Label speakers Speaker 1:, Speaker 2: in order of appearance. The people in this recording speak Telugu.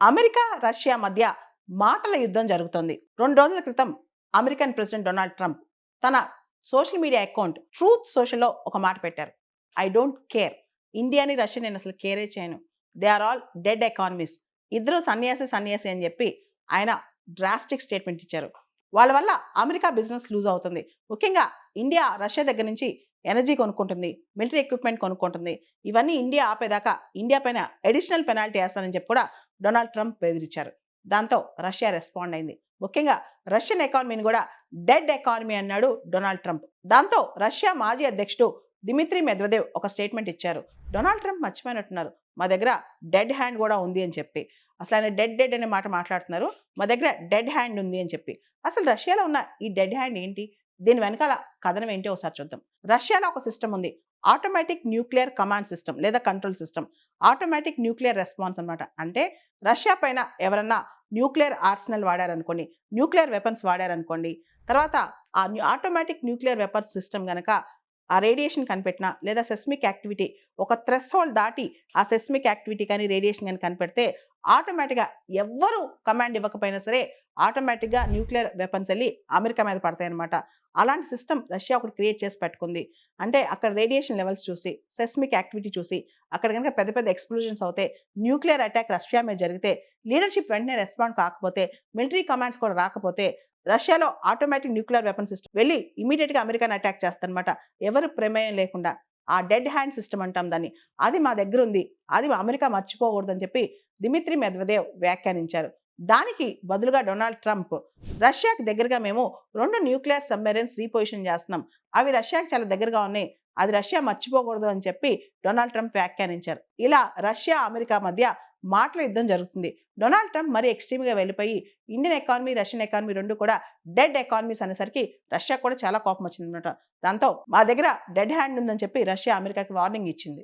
Speaker 1: అమెరికా, రష్యా మధ్య మాటల యుద్ధం జరుగుతోంది. 2 రోజుల క్రితం అమెరికన్ ప్రెసిడెంట్ డొనాల్డ్ ట్రంప్ తన సోషల్ మీడియా అకౌంట్ ట్రూత్ సోషల్‌లో ఒక మాట పెట్టారు. I don't care. ఇండియాని, రష్యా నేనసలు కేరే చేయను. They are all dead economies. ఇద్దరు సన్యాసి, సన్యాసి అని జెప్పి ఆయన డ్రాస్టిక్ స్టేట్మెంట్ ఇచ్చారు. వాళ్ళ వల్ల అమెరికా బిజినెస్ లూజ్ అవుతుంది. ముఖ్యంగా ఇండియా రష్యా దగ్గర నుంచి ఎనర్జీ కొనుక్కుంటుంది. మిలిటరీ ఎక్విప్‌మెంట్ కొనుక్కుంటుంది. ఇవన్నీ ఇండియా ఆపేదాకా ఇండియా పైన అడిషనల్ పెనాల్టీ ఏస్తానని చెప్పి కూడా డొనాల్డ్ ట్రంప్ బెదిరించారు. దాంతో రష్యా రెస్పాండ్ అయింది. ముఖ్యంగా రష్యన్ ఎకానమీని గూడా డెడ్ ఎకానమీ అన్నాడు డొనాల్డ్ ట్రంప్. దాంతో రష్యా మాజీ అధ్యక్షుడు దిమిత్రి మెద్వెదేవ్ ఒక స్టేట్మెంట్ ఇచ్చారు. డొనాల్డ్ ట్రంప్ మర్చిపోయినట్టున్నారు. మా దగ్గర డెడ్ హ్యాండ్ గూడా ఉంది అని చెప్పి. అసలాయన డెడ్ అనే మాట మాట్లాడుతున్నారు. మా దగ్గర డెడ్ హ్యాండ్ ఉంది అని చెప్పి. అసలు రష్యాలో ఉన్న ఈ డెడ్ హ్యాండ్ ఏంటి? దీని వెనకాల కథనం ఏంటో ఒకసారి చూద్దాం. రష్యాలో ఒక సిస్టమ్ ఉంది. ఆటోమేటిక్ న్యూక్లియర్ కమాండ్ సిస్టమ్ లేదా control system. Automatic nuclear response అన్నమాట. అంటే రష్యా పైన ఎవరన్నా న్యూక్లియర్ ఆర్సెనల్ వాడారనుకోండి, న్యూక్లియర్ వెపన్స్ వాడారనుకోండి, తర్వాత ఆ ఆటోమేటిక్ న్యూక్లియర్ వెపన్స్ సిస్టమ్ గనక ఆ రేడియేషన్ కనిపెట్టినా లేదా సెస్మిక్ యాక్టివిటీ ఒక థ్రెషోల్డ్ దాటి ఆ సెస్మిక్ యాక్టివిటీ కానీ రేడియేషన్ గాని కనిపెడితే ఆటోమేటిక్‌గా ఎవ్వరు కమాండ్ ఇవ్వకపోయినా సరే ఆటోమేటిక్‌గా న్యూక్లియర్ వెపన్స్ ఎళ్లి అమెరికా మీద పడతాయన్నమాట. అలాంటి సిస్టమ్ రష్యా ఒకటి క్రియేట్ చేసి పెట్టుకుంది. అంటే అక్కడ రేడియేషన్ లెవెల్స్ చూసి, సెస్మిక్ యాక్టివిటీ చూసి, అక్కడ గనుక పెద్ద పెద్ద ఎక్స్‌ప్లోజన్స్ అవుతే, న్యూక్లియర్ అటాక్ రష్యా మీద జరిగితే, లీడర్‌షిప్ వెంటనే రెస్పాండ్ కాకపోతే, మిలిటరీ కమాండ్స్ కూడా రాకపోతే, రష్యాలో ఆటోమేటిక్ న్యూక్లియర్ వెపన్ సిస్టమ్ వెళ్లి ఇమ్మీడియేట్‌గా అమెరికాని అటాక్ చేస్తదన్నమాట. ఎవరి ప్రమేయం లేకుండా. ఆ డెడ్ హ్యాండ్ సిస్టమ్ అంటాం దాన్ని. అది మా దగ్గరుంది. అది అమెరికా మర్చిపోకూడదని చెప్పి దిమిత్రి మెద్వెదేవ్ వ్యాఖ్యానించారు. దానికి బదులుగా డొనాల్డ్ ట్రంప్ రష్యాకి దగ్గరగా మేము 2 న్యూక్లియర్ సబ్‌మెరైన్స్ రీపొజిషన్ చేస్తున్నాం. అవి రష్యాకి చాలా దగ్గరగా ఉన్నాయి. అది రష్యా మర్చిపోకూడదు అని చెప్పి డొనాల్డ్ ట్రంప్ వ్యాఖ్యానించారు. ఇలా రష్యా, అమెరికా మధ్య మాటల యుద్ధం జరుగుతుంది. డొనాల్డ్ ట్రంప్ మరీ ఎక్స్‌ట్రీమ్‌గా వెళ్ళిపోయి ఇండియన్ ఎకానమీ, రష్యన్ ఎకానమీ 2 కూడా డెడ్ ఎకానమీస్ అనేసరికి రష్యాకి కూడా చాలా కోపం వచ్చిందన్నమాట. దాంతో మా దగ్గర డెడ్ హ్యాండ్ ఉందని చెప్పి రష్యా అమెరికాకి వార్నింగ్ ఇచ్చింది.